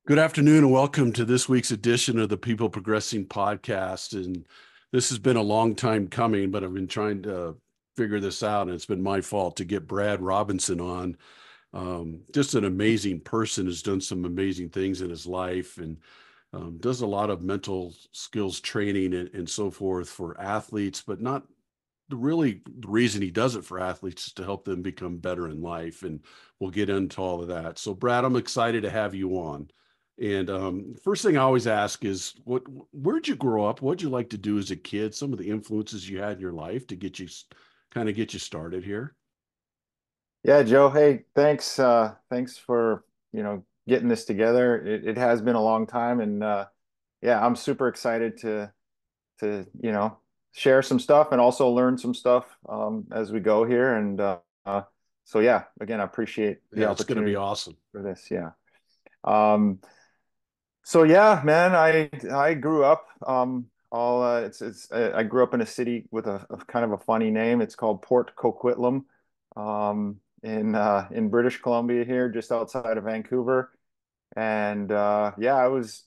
Good afternoon and welcome to this week's edition of the People Progressing podcast. And this has been a long time coming, but I've been trying to figure this out, and it's been my fault to get Brad Robinson on. Just an amazing person, has done some amazing things in his life, and does a lot of mental skills training and so forth for athletes, but not the reason he does it for athletes is to help them become better in life. And we'll get into all of that. So, Brad, I'm excited to have you on. And first thing I always ask is, where'd you grow up? What'd you like to do as a kid? Some of the influences you had in your life to get you started here. Yeah, Joe. Hey, thanks. Thanks for, getting this together. It has been a long time, and yeah, I'm super excited to share some stuff and also learn some stuff as we go here. And so yeah, again, I appreciate the Yeah, it's going to be opportunity awesome. for this. Yeah. Um, so yeah, man, I grew up all it's I grew up in a city with a kind of a funny name. It's called Port Coquitlam in British Columbia here, just outside of Vancouver. And yeah, I was,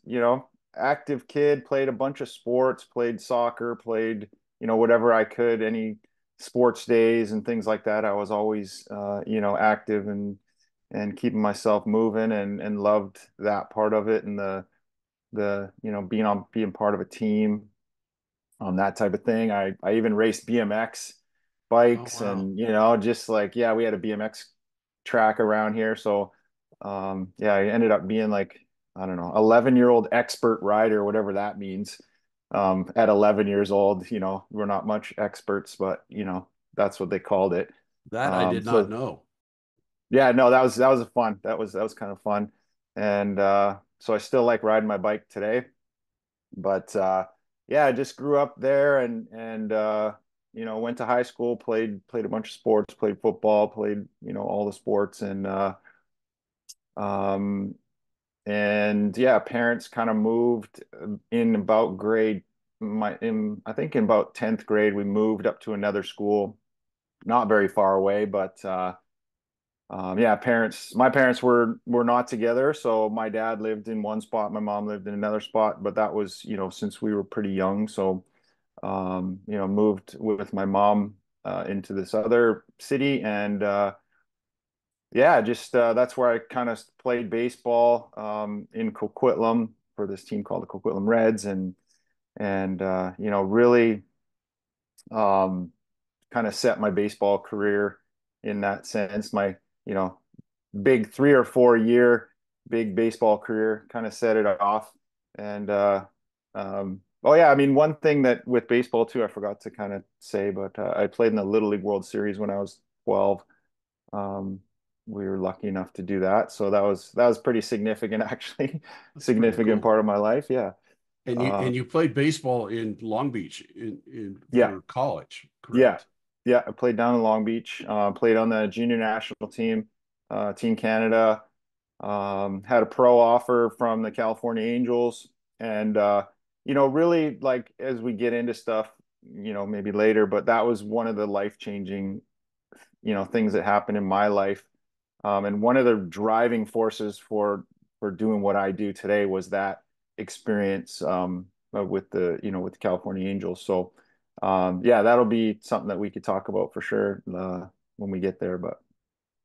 active kid, played a bunch of sports, played soccer, played, whatever I could, any sports days and things like that. I was always active and keeping myself moving and loved that part of it and the being part of a team, that type of thing. I even raced BMX Oh, bikes wow. and just like, yeah, we had a BMX track around here. So yeah, I ended up being like, I don't know, 11-year-old expert rider, whatever that means. At 11 years old, we're not much experts, but that's what they called it. That I did not So know. yeah, no, that was fun. That was kind of fun. And so I still like riding my bike today. But yeah, I just grew up there and went to high school, played a bunch of sports, played football, played all the sports um and yeah, parents kind of moved in about grade my in I think in about 10th grade we moved up to another school, not very far away, but yeah, my parents were not together. So my dad lived in one spot, my mom lived in another spot, but that was, since we were pretty young. So moved with my mom into this other city, and yeah, just that's where I kind of played baseball in Coquitlam for this team called the Coquitlam Reds, and really um, kind of set my baseball career in that sense. My you know big 3 or 4 year big baseball career kind of set it off. And oh yeah, I mean, one thing that with baseball too, I forgot to kind of say, but I played in the Little League World Series when I was 12. Um, we were lucky enough to do that, so that was pretty significant, actually. That's pretty Significant cool. part of my life. Yeah. And you uh, and you played baseball in Long Beach in yeah, for college, yeah, correct? yeah. I played down in Long Beach. Played on the junior national team, Team Canada. Had a pro offer from the California Angels, and really, like, as we get into stuff, maybe later, but that was one of the life-changing, things that happened in my life. And one of the driving forces for doing what I do today was that experience with the California Angels. So yeah, that'll be something that we could talk about for sure when we get there. But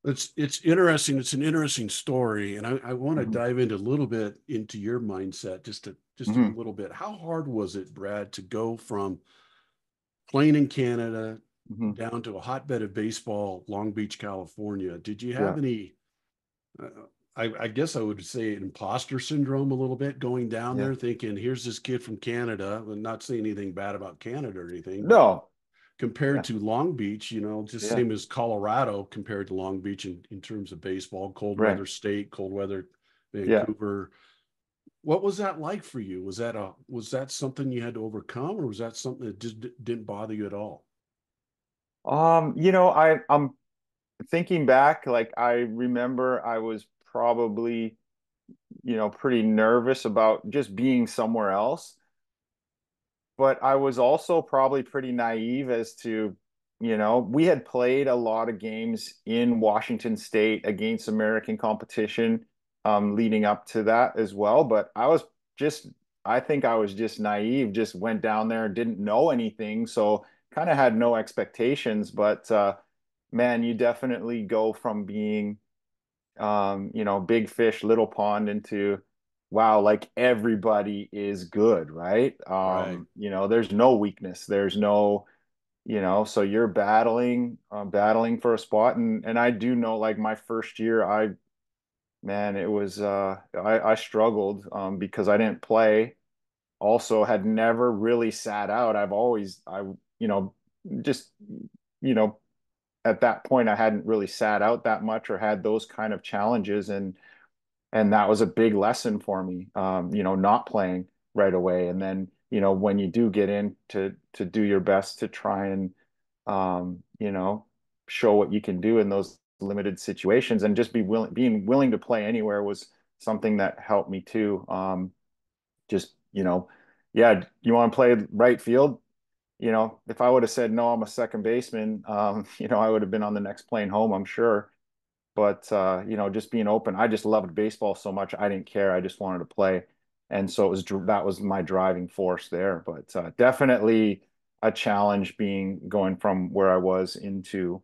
It's interesting. It's an interesting story, and I want to mhm, dive into a little bit into your mindset, just a mhm, little bit. How hard was it, Brad, to go from playing in Canada mhm. down to a hotbed of baseball, Long Beach, California? Did you have Yeah, any? Uh, I guess I would say imposter syndrome a little bit going down yeah. there, thinking, "Here's this kid from Canada," and not saying anything bad about Canada or anything, but No, compared yeah, to Long Beach, just yeah, same as Colorado compared to Long Beach in terms of baseball, cold right. weather state, cold weather Yeah. Vancouver. What was that like for you? Was that something you had to overcome, or was that something that just didn't bother you at all? I'm thinking back, like I remember I was probably, pretty nervous about just being somewhere else. But I was also probably pretty naive as to, we had played a lot of games in Washington State against American competition. leading up to that as well. But just, I think I was just naive, just went down there and didn't know anything. So kind of had no expectations. But man, you definitely go from being, big fish, little pond into, wow, like everybody is good, right? Right. There's no weakness. There's no, so you're battling for a spot. And I do know, like my first year, man, it was, I struggled, because I didn't play. Also had never really sat out. You know, just, you know, at that point, I hadn't really sat out that much or had those kind of challenges. And that was a big lesson for me, not playing right away. And then, when you do get in to do your best to try and, um, you know, show what you can do in those limited situations, and just being willing to play anywhere was something that helped me too. Just, yeah, you want to play right field? If I would have said, no, I'm a second baseman, I would have been on the next plane home, I'm sure. But just being open, I just loved baseball so much. I didn't care. I just wanted to play. And so that was my driving force there. But definitely a challenge going from where I was into,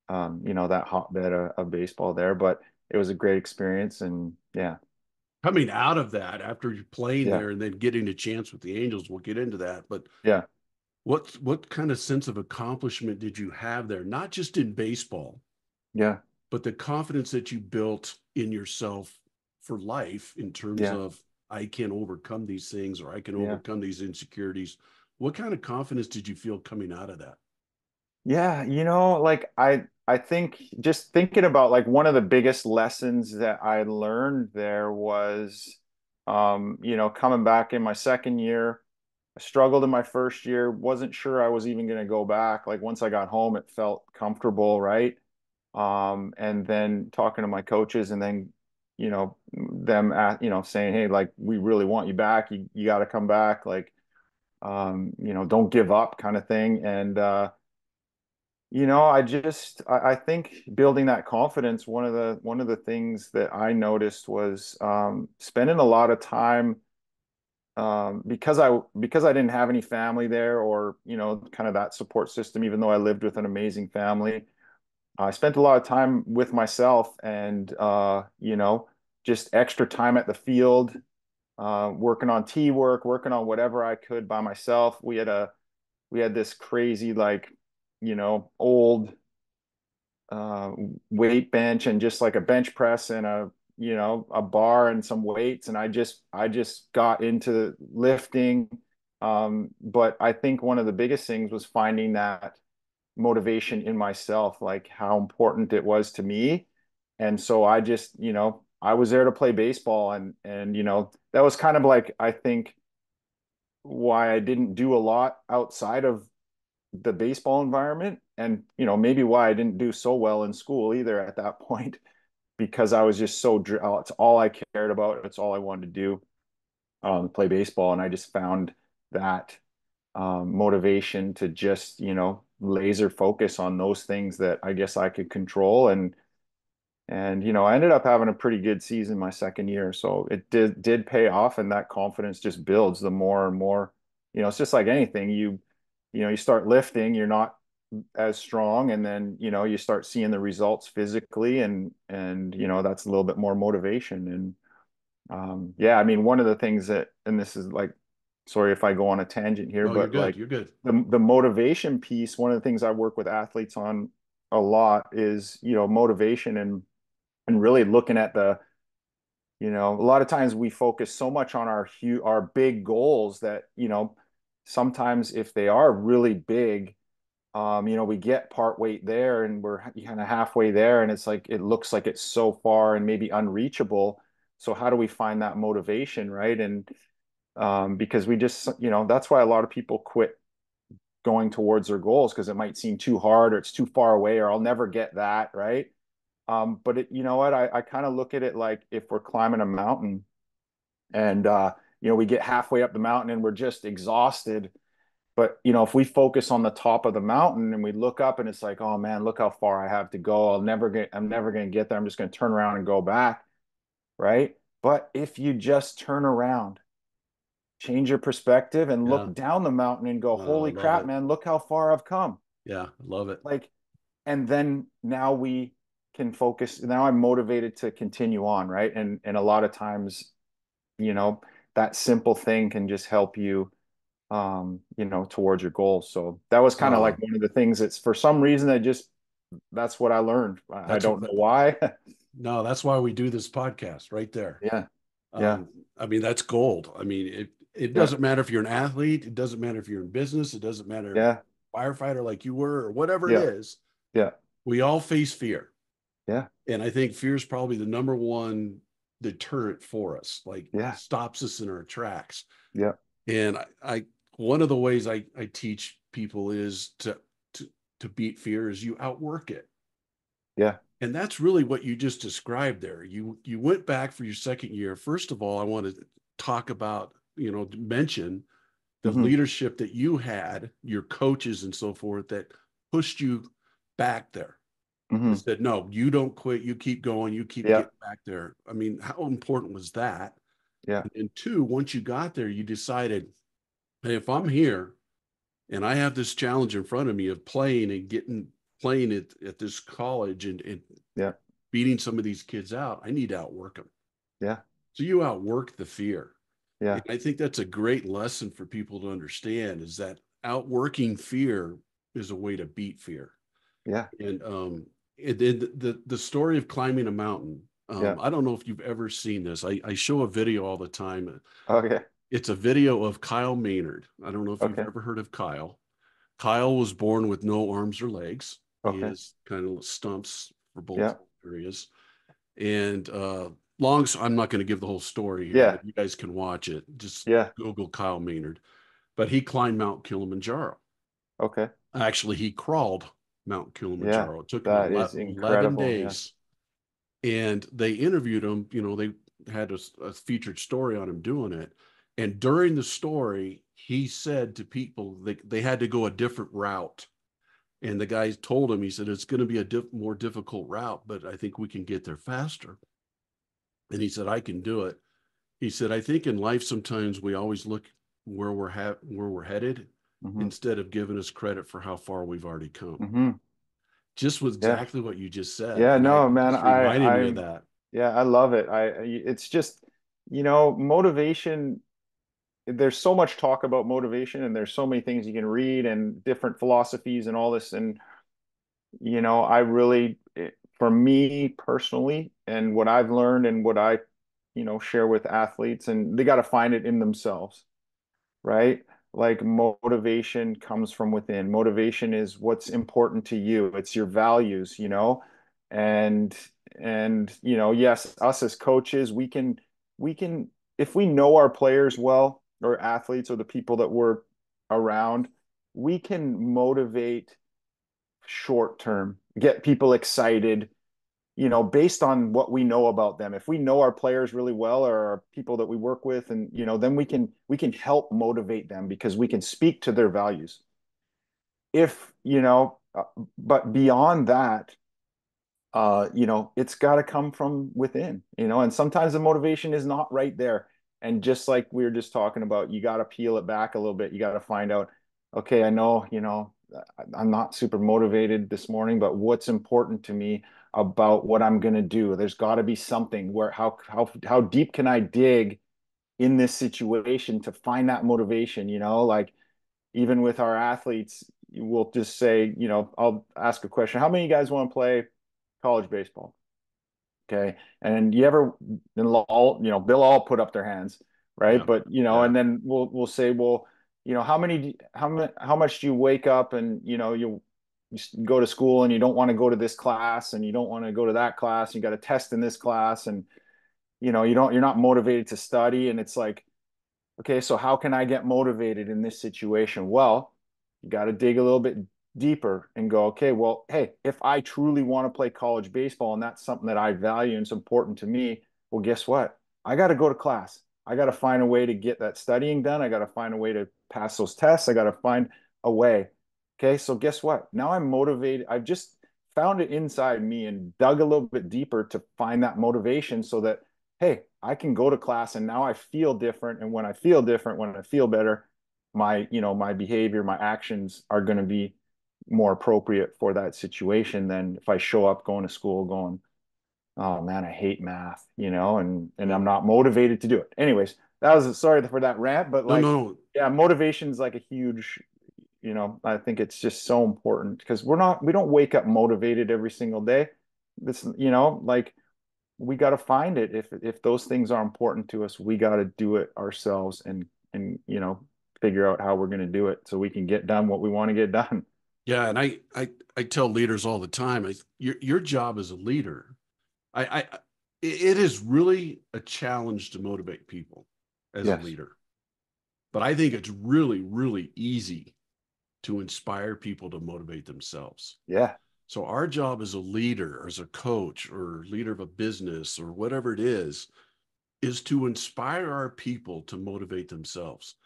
that hotbed of baseball there. But it was a great experience. And yeah, Coming out of that after you're playing yeah, there and then getting a chance with the Angels, we'll get into that. But yeah, what kind of sense of accomplishment did you have there? Not just in baseball, yeah, but the confidence that you built in yourself for life in terms yeah, of I can overcome these things or I can yeah. overcome these insecurities. What kind of confidence did you feel coming out of that? Yeah, like I think just thinking about, like, one of the biggest lessons that I learned there was, coming back in my second year. I struggled in my first year, wasn't sure I was even going to go back. Like once I got home, it felt comfortable, right? And then talking to my coaches, and then, them saying, hey, like we really want you back. You got to come back. Like, don't give up, kind of thing. And I think building that confidence, one of the things that I noticed was, spending a lot of time, because I didn't have any family there, or kind of that support system, even though I lived with an amazing family. I spent a lot of time with myself, and just extra time at the field, working on tee work, working on whatever I could by myself. We had this crazy, like, old, uh, weight bench, and just like a bench press and a bar and some weights, and I just got into lifting. But I think one of the biggest things was finding that motivation in myself, like how important it was to me. And so I was there to play baseball, and that was kind of like, I think, why I didn't do a lot outside of the baseball environment, and maybe why I didn't do so well in school either at that point, because I was just it's all I cared about, it's all I wanted to do, play baseball. And I just found that, motivation to just laser focus on those things that I guess I could control. And I ended up having a pretty good season my second year, so it did pay off, and that confidence just builds the more and more. It's just like anything. You start lifting, you're not as strong, and then you start seeing the results physically, and that's a little bit more motivation. And yeah, I mean, one of the things that, and this is like, sorry if I go on a tangent here, No, you're but good. like You're good. the motivation piece, one of the things I work with athletes on a lot is, motivation, and really looking at a lot of times we focus so much on our big goals that, sometimes if they are really big, we get part weight there, and we're kind of halfway there, and it's like it looks like it's so far and maybe unreachable. So how do we find that motivation, right? And because we just, that's why a lot of people quit going towards their goals, because it might seem too hard, or it's too far away, or I'll never get that, right? But you know what? I kind of look at it like if we're climbing a mountain, and we get halfway up the mountain and we're just exhausted. But if we focus on the top of the mountain and we look up, and it's like, oh man, look how far I have to go. I'm never going to get there. I'm just going to turn around and go back. right? But if you just turn around, change your perspective and Yeah. look down the mountain and go, I holy love crap, it. man, look how far I've come. Yeah. I love it. Like, and then now we can focus. Now I'm motivated to continue on, right? And a lot of times, you know, that simple thing can just help you towards your goals. So that was kind of like Uh, one of the things that's for some reason that's what I learned. I that's don't know what, why. no, that's why we do this podcast right there. Yeah. Yeah. I mean, that's gold. I mean, it Yeah. doesn't matter if you're an athlete, it doesn't matter if you're in business, it doesn't matter Yeah. firefighter like you were or whatever it Yeah. is. Yeah. We all face fear. Yeah. And I think fear is probably the number one deterrent for us, like Yeah. stops us in our tracks. Yeah. And I one of the ways I teach people is to to beat fear is you outwork it. Yeah. And that's really what you just described there. You went back for your second year. First of all, I want to talk about, mention the Hmm. leadership that you had, your coaches and so forth that pushed you back there. That Hmm. said, no, you don't quit, you keep going, you keep Yeah. getting back there. I mean, how important was that? Yeah. And two, once you got there, you decided, hey, if I'm here and I have this challenge in front of me of playing and getting playing at this college and Yeah. beating some of these kids out, I need to outwork them. Yeah. So you outwork the fear. And Yeah. I think that's a great lesson for people to understand is that outworking fear is a way to beat fear. Yeah. And the story of climbing a mountain. Yeah. I don't know if you've ever seen this. I show a video all the time. Okay. It's a video of Kyle Maynard. I don't know if you've Okay. ever heard of Kyle. Kyle was born with no arms or legs. He Okay. has kind of stumps for both Yeah. areas. And long, I'm not going to give the whole story here, Yeah. but you guys can watch it. Just Yeah. Google Kyle Maynard. But he climbed Mount Kilimanjaro. Okay. Actually, he crawled Mount Yeah. Kilimanjaro. It took him That is 11 incredible. Yeah. days. And they interviewed him. They had a featured story on him doing it. And during the story, he said to people they had to go a different route. And the guy told him, he said, it's going to be a more difficult route, but I think we can get there faster. And he said, I can do it. He said, I think in life, sometimes we always look where we're headed Hmm. instead of giving us credit for how far we've already come. Hmm. Just was Yeah. exactly what you just said. Yeah. And No, it man. just reminded me of that. Yeah, I love it. It's just, motivation. There's so much talk about motivation, and there's so many things you can read and different philosophies and all this. And, I really, for me personally, and what I've learned and what I, share with athletes, and they got to find it in themselves, right? Like motivation comes from within. Motivation is what's important to you. It's your values, and yes, us as coaches, we can if we know our players well or athletes or the people that we're around, we can motivate short term, get people excited, based on what we know about them. If we know our players really well or our people that we work with, and then we can help motivate them because we can speak to their values. If but beyond that, it's got to come from within, and sometimes the motivation is not right there. And just like we were just talking about, you got to peel it back a little bit. You got to find out, okay, I know, I'm not super motivated this morning, but what's important to me about what I'm going to do? There's got to be something where how deep can I dig in this situation to find that motivation, like even with our athletes, we'll just say, I'll ask a question. How many of you guys want to play college baseball? Okay. And you ever, then all, they'll all put up their hands, right? Yeah. But, Yeah. and then we'll say, well, how much do you wake up and, you go to school and you don't want to go to this class and you don't want to go to that class. You got a test in this class and, you're not motivated to study. And it's like, okay, so how can I get motivated in this situation? Well, you got to dig a little bit deeper and go, okay, well, hey, if I truly want to play college baseball and that's something that I value and it's important to me, well, guess what? I got to go to class. I got to find a way to get that studying done. I got to find a way to pass those tests. I got to find a way. Okay, so guess what? Now I'm motivated. I've just found it inside me and dug a little bit deeper to find that motivation so that hey, I can go to class and now I feel different. And when I feel different, when I feel better, my behavior, my actions are going to be more appropriate for that situation than if I show up going to school going, oh man, I hate math, and Yeah. I'm not motivated to do it. Anyways, that was sorry for that rant, but No, like, no, no. yeah, motivation is like a huge, I think it's just so important because we don't wake up motivated every single day. This, like we got to find it. If those things are important to us, we got to do it ourselves and figure out how we're going to do it so we can get done what we want to get done. Yeah, and I tell leaders all the time, your job as a leader, I it is really a challenge to motivate people as a Yes. leader. But I think it's really, really easy to inspire people to motivate themselves. Yeah. So our job as a leader, as a coach, or leader of a business, or whatever it is to inspire our people to motivate themselves.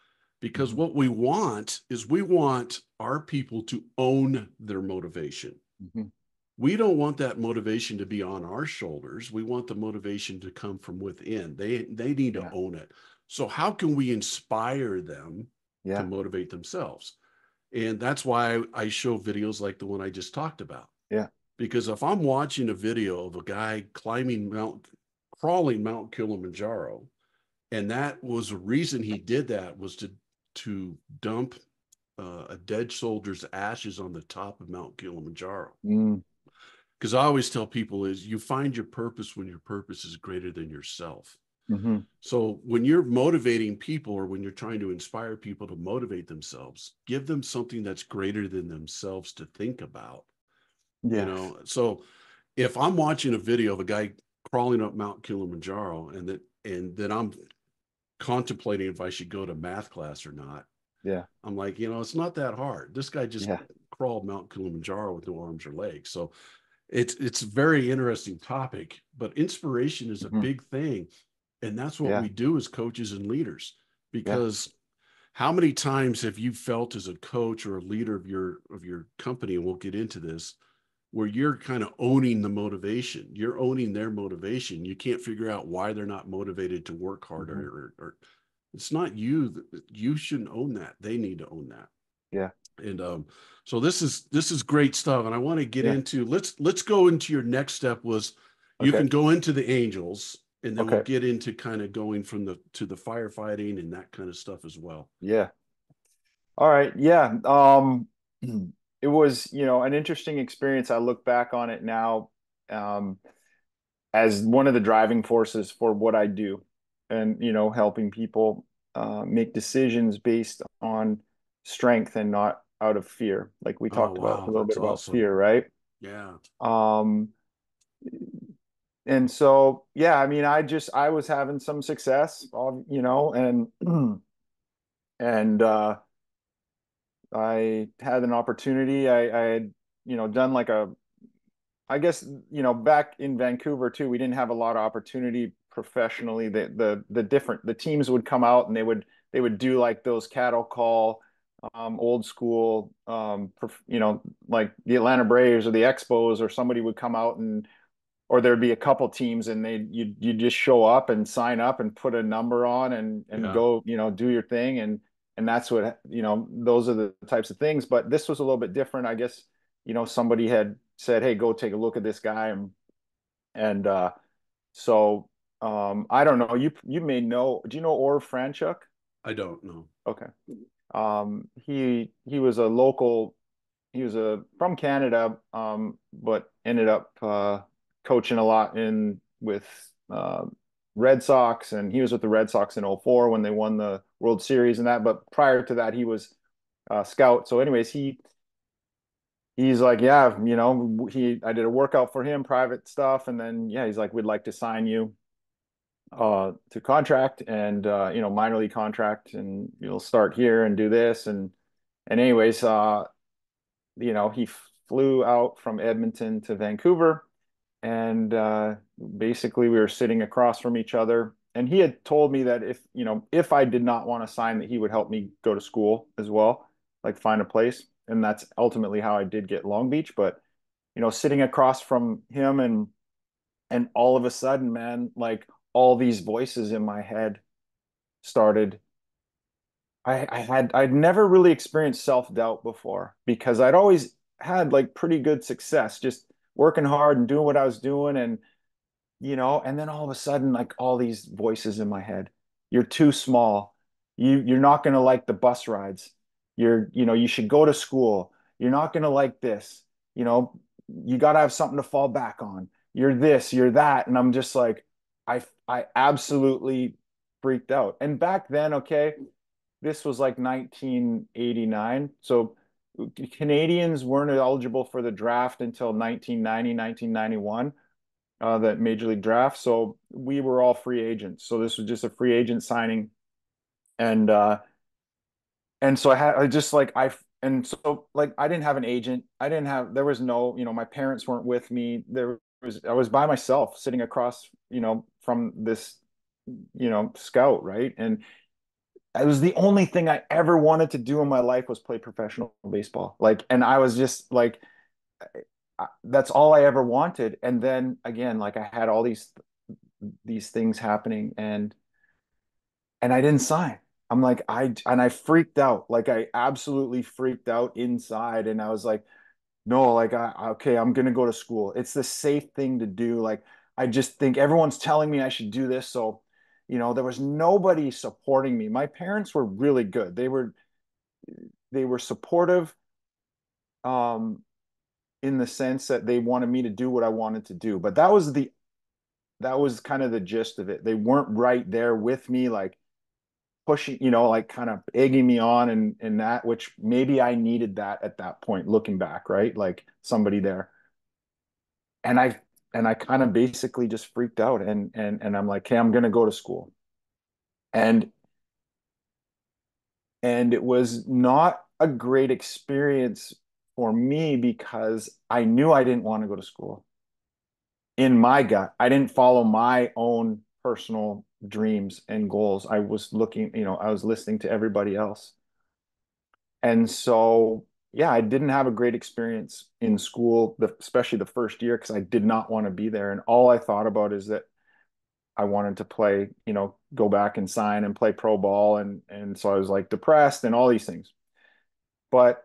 Because Mm-hmm. what we want is we want our people to own their motivation. Mm-hmm. We don't want that motivation to be on our shoulders. We want the motivation to come from within. They need to Yeah. own it. So how can we inspire them to Yeah. motivate themselves? And that's why I show videos like the one I just talked about. Yeah. Because if I'm watching a video of a guy crawling Mount Kilimanjaro, and that was the reason he did that was to dump a dead soldier's ashes on the top of Mount Kilimanjaro. Mm. Because I always tell people is you find your purpose when your purpose is greater than yourself. Mm-hmm. So when you're motivating people or when you're trying to inspire people to motivate themselves, give them something that's greater than themselves to think about. Yes. So if I'm watching a video of a guy crawling up Mount Kilimanjaro and then I'm contemplating if I should go to math class or not, Yeah. I'm like, it's not that hard. This guy just Yeah. crawled Mount Kilimanjaro with no arms or legs. So it's a very interesting topic, but inspiration is a Mm-hmm. big thing. And that's what Yeah. we do as coaches and leaders. Yeah. Because how many times have you felt as a coach or a leader of your company, and we'll get into this, where you're kind of owning the motivation, you're owning their motivation. You can't figure out why they're not motivated to work harder, Mm-hmm. or it's not you. You shouldn't own that. They need to own that. Yeah. And so this is great stuff. And I want to get Yeah. into let's go into your next step was you Okay. can go into the angels and then we'll Okay. get into kind of going from the to the firefighting and that kind of stuff as well. Yeah. All right. Yeah. It was, an interesting experience. I look back on it now, um, as one of the driving forces for what I do and, helping people make decisions based on strength and not out of fear. Like we Oh talked about a wow, little that's bit about awesome. fear, right? Yeah. Um, and so, yeah, I mean, I was having some success, and, and, I had an opportunity. I had, done like I guess, back in Vancouver too, we didn't have a lot of opportunity professionally. The teams would come out and they would do like those cattle call, old school, like the Atlanta Braves or the Expos, or somebody would come out or there'd be a couple teams and you just show up and sign up and put a number on and Yeah. go, do your thing. And that's what, those are the types of things. But this was a little bit different. I guess, somebody had said, hey, go take a look at this guy. And so I don't know. You may know. Do you know Orv Franchuk? I don't know. Okay. He was a local. He was from Canada, but ended up coaching a lot in with Red Sox, and he was with the Red Sox in '04 when they won the World Series and that. But prior to that, he was a scout. So, anyways, he's like, yeah, I did a workout for him, private stuff, and then yeah, he's like, we'd like to sign you to contract and minor league contract, and you'll start here and do this and anyways, he flew out from Edmonton to Vancouver, and basically we were sitting across from each other. And he had told me that if I did not want to sign, that he would help me go to school as well, like find a place. And that's ultimately how I did get Long Beach. But sitting across from him and all of a sudden, man, like all these voices in my head started. I'd never really experienced self-doubt before because I'd always had like pretty good success, just working hard and doing what I was doing. And and then all of a sudden, like all these voices in my head, you're too small. You're not going to like the bus rides. You should go to school. You're not going to like this. You know, you got to have something to fall back on. You're this, you're that. And I'm just like, I absolutely freaked out. And back then, okay, this was like 1989. So Canadians weren't eligible for the draft until 1990, 1991, that Major League draft. So we were all free agents. So this was just a free agent signing. And so I just like and so like I didn't have an agent. I didn't have there was no, my parents weren't with me. I was by myself sitting across, from this, scout, right? And it was the only thing I ever wanted to do in my life was play professional baseball. Like, and I was just like, that's all I ever wanted. And then again, like I had all these things happening, and I didn't sign. I'm like, I freaked out. Like I absolutely freaked out inside. And I was like, no, like okay, I'm gonna go to school. It's the safe thing to do. Like I just think everyone's telling me I should do this. So, there was nobody supporting me. My parents were really good. They were supportive, um, in the sense that they wanted me to do what I wanted to do. But that was kind of the gist of it. They weren't right there with me, like pushing, like kind of egging me on, and that, which maybe I needed that at that point, looking back, right? Like somebody there. And I kind of basically just freaked out, and I'm like, hey, I'm gonna go to school. And it was not a great experience for me because I knew I didn't want to go to school. In my gut, I didn't follow my own personal dreams and goals. I was looking, I was listening to everybody else. And so, yeah, I didn't have a great experience in school, especially the first year, because I did not want to be there. And all I thought about is that I wanted to play, go back and sign and play pro ball. And so I was like depressed and all these things. But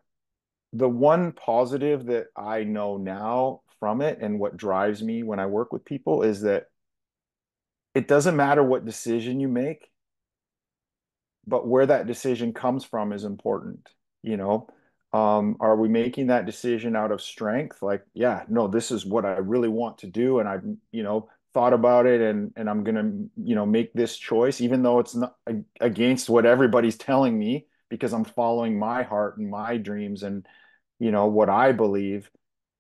the one positive that I know now from it and what drives me when I work with people is that it doesn't matter what decision you make, but where that decision comes from is important. You know, are we making that decision out of strength? Like, yeah, no, this is what I really want to do, and I've, thought about it, and I'm gonna, make this choice, even though it's not against what everybody's telling me, because I'm following my heart and my dreams and what I believe.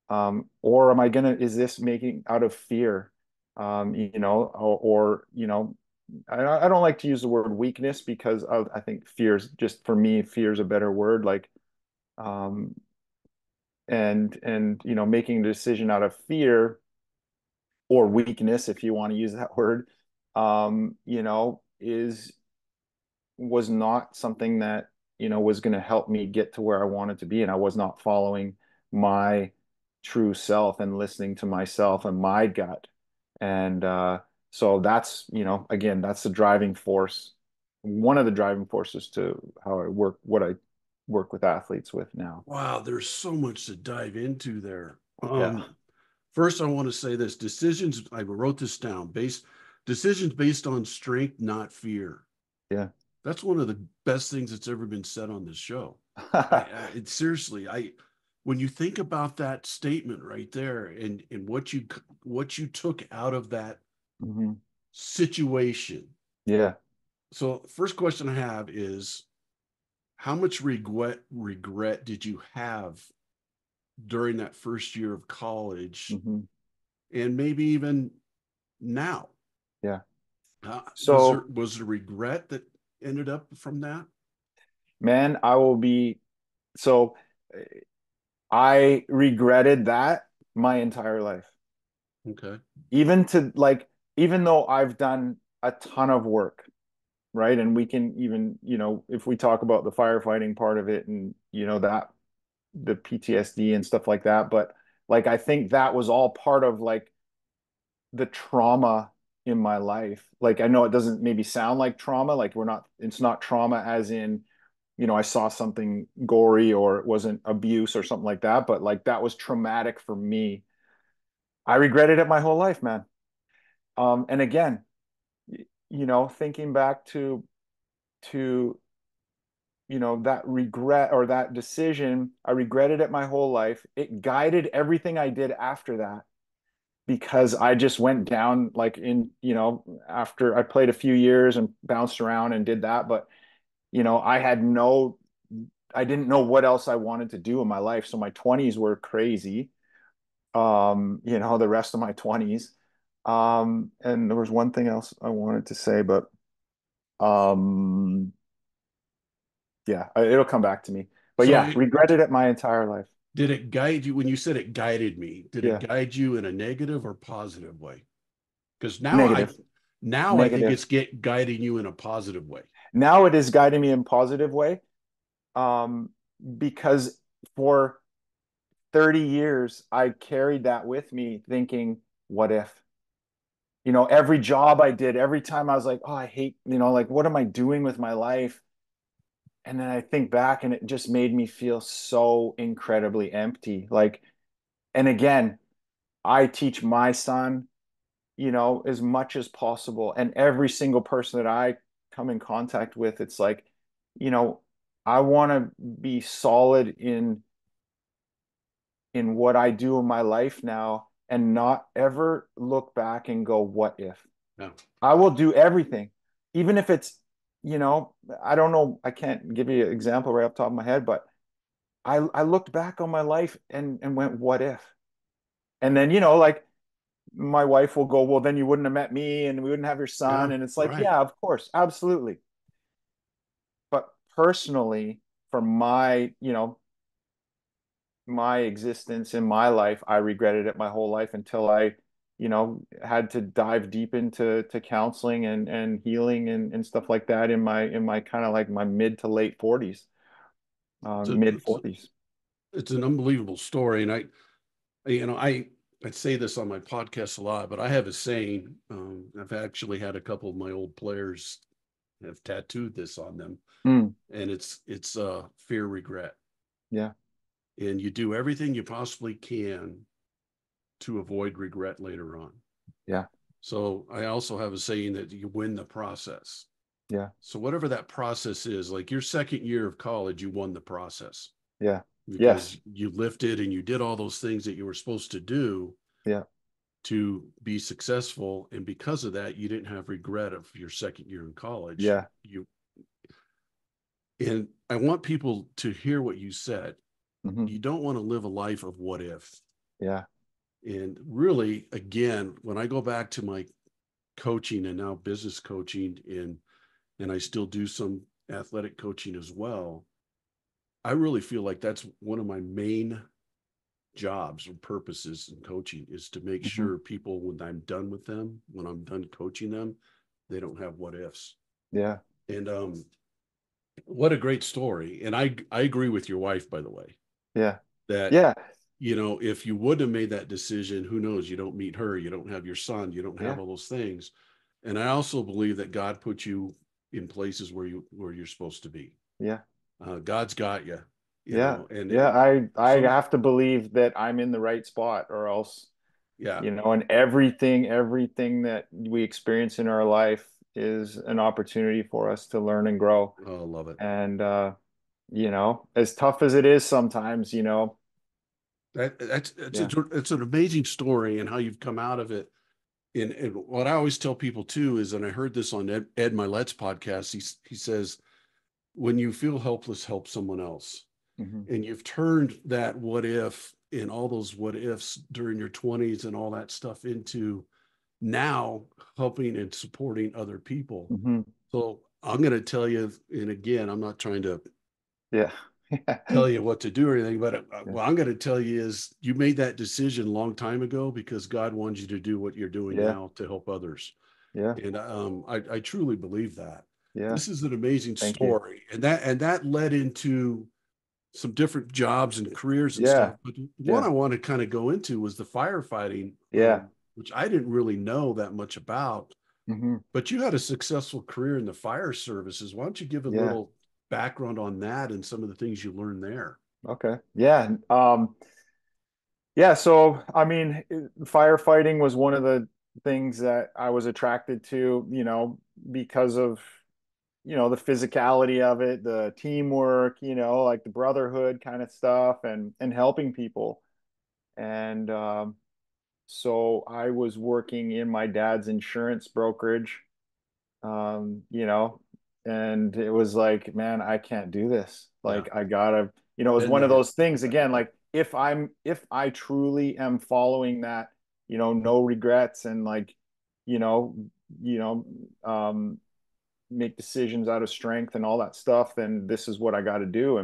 Or am I gonna? Is this making out of fear? Or I don't like to use the word weakness because I think fear's just for me, fear's a better word. like um and making a decision out of fear or weakness, if you want to use that word, is was not something that was going to help me get to where I wanted to be, and I was not following my true self and listening to myself and my gut. And so that's, again, that's the driving force, one of the driving forces to how I work, what I work with athletes with now. Wow, there's so much to dive into there. Yeah. First, I want to say this: decisions. I wrote this down. Decisions based on strength, not fear. Yeah. That's one of the best things that's ever been said on this show. Seriously, when you think about that statement right there, and what you took out of that hmm situation. Yeah. So, first question I have is, how much regret did you have during that first year of college, hmm and maybe even now? Yeah. Was there So, regret that ended up from that? man, so I regretted that my entire life. Okay. Even to like, even though I've done a ton of work, right? And we can even, if we talk about the firefighting part of it and, that the PTSD and stuff like that. But like, I think that was all part of like the trauma in my life. Like, I know it doesn't maybe sound like trauma, like it's not trauma as in, I saw something gory or it wasn't abuse or something like that, but like that was traumatic for me. I regretted it my whole life, man. And again, thinking back to that regret or that decision, I regretted it my whole life. It guided everything I did after that because I just went down like after I played a few years and bounced around and did that, but I didn't know what else I wanted to do in my life. So my 20s were crazy. The rest of my 20s. And there was one thing else I wanted to say, but um yeah, it'll come back to me. But So yeah, regretted it my entire life. did it guide you when you said it guided me? Did it Yeah. guide you in a negative or positive way? Because Negative. now I think Negative. it's guiding you in a positive way. Now it is guiding me in a positive way. Um, because for 30 years I carried that with me thinking, what if? Every job I did, every time I was like, oh, I hate, like, what am I doing with my life? And then I think back and it just made me feel so incredibly empty. Like, and again, I teach my son, as much as possible. And every single person that I come in contact with, it's like, you know, I want to be solid in what I do in my life now and not ever look back and go, what if? No. I will do everything, even if it's, you know, I don't know, I can't give you an example right off the top of my head, but I looked back on my life and went, what if? And then, like my wife will go, well, then you wouldn't have met me and we wouldn't have your son. Yeah. And it's like, Right. yeah, of course, absolutely. But personally, for my existence in my life, I regretted it my whole life until I, had to dive deep into counseling and healing and stuff like that in my kind of like my mid to late 40s, It's a, mid it's, 40s. it's an unbelievable story. And I say this on my podcast a lot, but I have a saying. I've actually had a couple of my old players have tattooed this on them, Mm, and it's fear, regret, yeah, and you do everything you possibly can to avoid regret later on. yeah, So I also have a saying that you win the process. yeah, So whatever that process is, like your second year of college, you won the process yeah, because yes, you lifted and you did all those things that you were supposed to do yeah, to be successful. And because of that, you didn't have regret of your second year in college. yeah, And I want people to hear what you said. hmm, You don't want to live a life of what if. yeah, And really, again, when I go back to my coaching and now business coaching and I still do some athletic coaching as well, I really feel like that's one of my main jobs or purposes in coaching is to make hmm, sure people, when I'm done with them, when I'm done coaching them, they don't have what ifs. yeah, And what a great story. And I agree with your wife, by the way, yeah, that yeah, if you would have made that decision, who knows? You don't meet her, you don't have your son, you don't have yeah, all those things. And I also believe that God put you in places where you're supposed to be. yeah. God's got you, Yeah. and Yeah. I some, have to believe that I'm in the right spot or else, yeah. and everything that we experience in our life is an opportunity for us to learn and grow. Oh, love it. And as tough as it is sometimes, yeah. It's an amazing story and how you've come out of it. And what I always tell people too is, and I heard this on Ed Milet's podcast. He says, when you feel helpless, help someone else. Hmm. And you've turned that what if and all those what ifs during your 20s and all that stuff into now helping and supporting other people. Hmm. So I'm going to tell you, and again, I'm not trying to Yeah. tell you what to do or anything, but Yeah. what I'm going to tell you is you made that decision a long time ago because God wants you to do what you're doing Yeah. now to help others. Yeah. And I truly believe that. Yeah. This is an amazing Thank you. story, and that led into some different jobs and careers and stuff. Yeah. But one I Yeah. want to kind of go into was the firefighting, Yeah. which I didn't really know that much about. Hmm. But you had a successful career in the fire services. Why don't you give a Yeah. little background on that and some of the things you learned there? Okay. Yeah. Yeah. So, I mean, firefighting was one of the things that I was attracted to, because of, the physicality of it, the teamwork, like the brotherhood kind of stuff, and helping people. And so I was working in my dad's insurance brokerage, you know, and it was like, man, I can't do this. Yeah, Like, I gotta, it was been one of there. those things again, like if I truly am following that, no regrets, and like, you know, you know, make decisions out of strength and all that stuff, then this is what I got to do.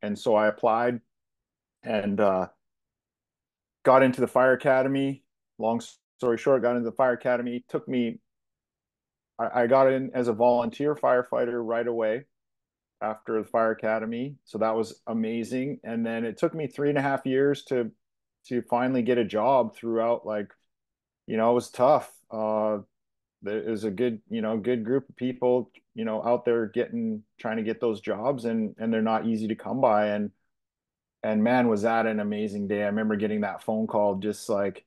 And so I applied, and got into the fire academy. Long story short, got into the fire academy. It took me, I got in as a volunteer firefighter right away after the fire academy. So that was amazing. And then it took me 3.5 years to finally get a job throughout. Like, it was tough. There is a good group of people, out there trying to get those jobs, and they're not easy to come by. And man, was that an amazing day. I remember getting that phone call, just like,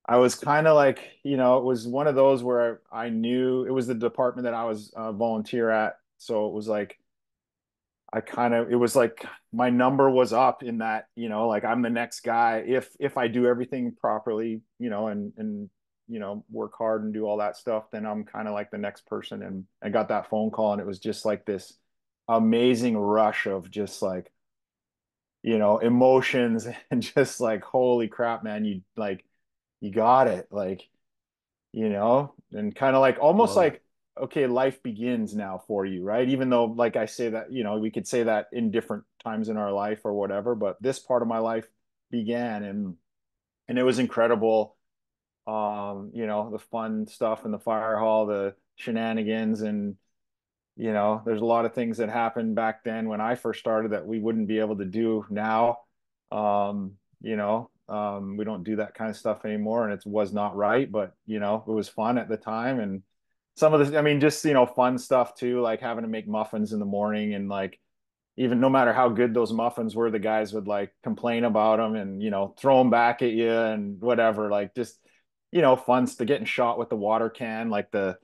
I was kind of like, it was one of those where I knew it was the department that I was a volunteer at. So it was like, it was like my number was up in that, like, I'm the next guy if I do everything properly, and work hard and do all that stuff, then I'm kind of like the next person. And I got that phone call, and it was just like this amazing rush of just like, emotions, and just like, holy crap, man, you got it. Like, and kind of like, almost Love it. like, okay, life begins now for you, right? Even though, like I say that, we could say that in different times in our life or whatever, but this part of my life began, and it was incredible. The fun stuff in the fire hall, the shenanigans, and there's a lot of things that happened back then when I first started that we wouldn't be able to do now. We don't do that kind of stuff anymore, and it was not right, but it was fun at the time. And some of this, I mean, just, fun stuff too, like having to make muffins in the morning, and like, even no matter how good those muffins were, the guys would like complain about them, and throw them back at you and whatever. Like, just, fun to getting shot with the water can, like the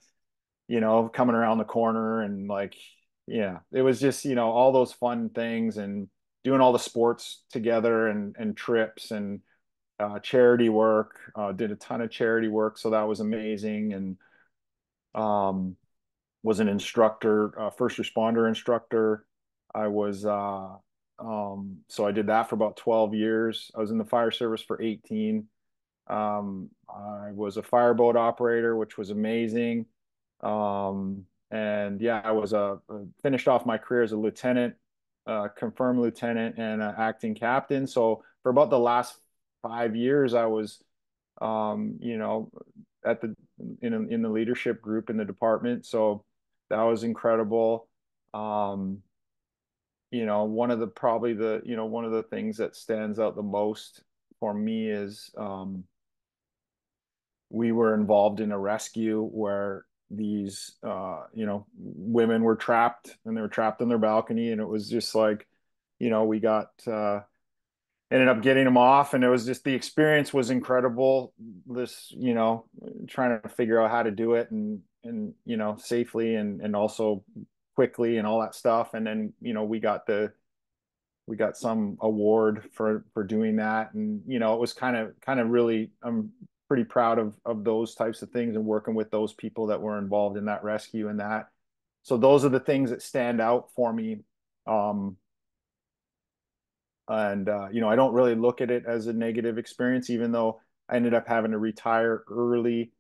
coming around the corner, and like, yeah, it was just, all those fun things, and doing all the sports together, and trips, and charity work. Did a ton of charity work, so that was amazing. And um, was an instructor, first responder instructor. I was so I did that for about 12 years. I was in the fire service for 18. I was a fireboat operator, which was amazing. And yeah, I was finished off my career as a lieutenant, confirmed lieutenant, and acting captain. So for about the last 5 years, I was, you know, at the in the leadership group in the department. So that was incredible. Um, one of the probably the one of the things that stands out the most for me is, we were involved in a rescue where these women were trapped, and they were trapped on their balcony, and it was just like, we got ended up getting them off, and it was just, the experience was incredible. This, trying to figure out how to do it, and safely, and also quickly, and all that stuff. And then we got some award for doing that. And it was kind of really, I'm pretty proud of those types of things, and working with those people that were involved in that rescue and that. So those are the things that stand out for me. um and I don't really look at it as a negative experience, even though I ended up having to retire early,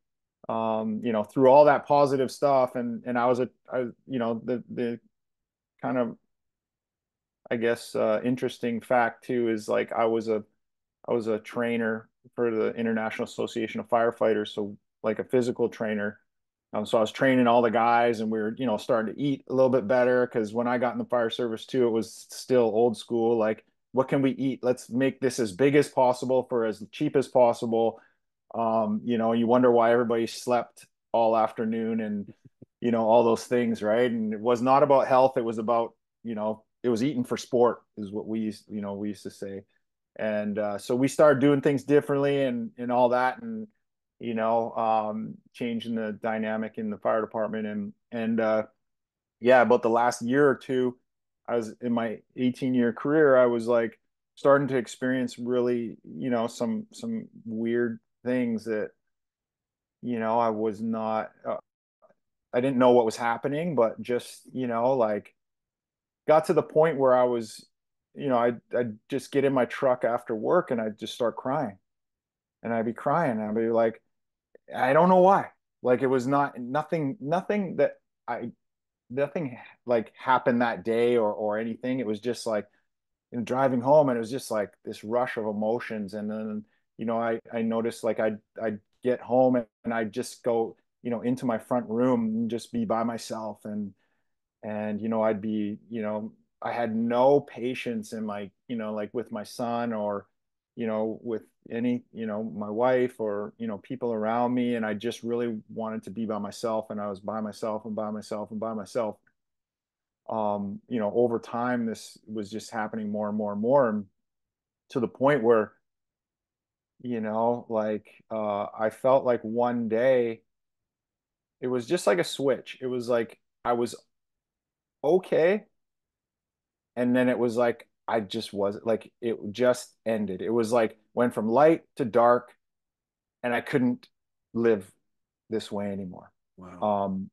through all that positive stuff. And the kind of, I guess, interesting fact too is, like, I was a trainer for the International Association of Firefighters, so like a physical trainer. So I was training all the guys, and we were, starting to eat a little bit better, because when I got in the fire service too, it was still old school. Like, what can we eat? Let's make this as big as possible for as cheap as possible. You wonder why everybody slept all afternoon and, all those things, right? And it was not about health. It was about, it was eating for sport is what we used to say. And so we started doing things differently and all that, and changing the dynamic in the fire department. And yeah, about the last year or two, I was in my 18-year career, I was like starting to experience really, some weird things that, I was not, I didn't know what was happening, but just, like got to the point where I was, I'd just get in my truck after work and I'd just start crying, and I'd be crying and I'd be like, I don't know why. Like it was nothing that I, nothing like happened that day or anything. It was just like driving home, and it was just like this rush of emotions. And then, I noticed like I'd get home and I'd just go, into my front room and just be by myself. And I'd be, I had no patience in my, like with my son or, with any, my wife or, people around me. And I just really wanted to be by myself, and I was by myself and by myself and by myself. Over time, this was just happening more and more and more, and to the point where, like, I felt like one day it was just like a switch. It was like I was okay, and then it was like I just wasn't, like it just ended. It was like went from light to dark, and I couldn't live this way anymore. Wow. Um,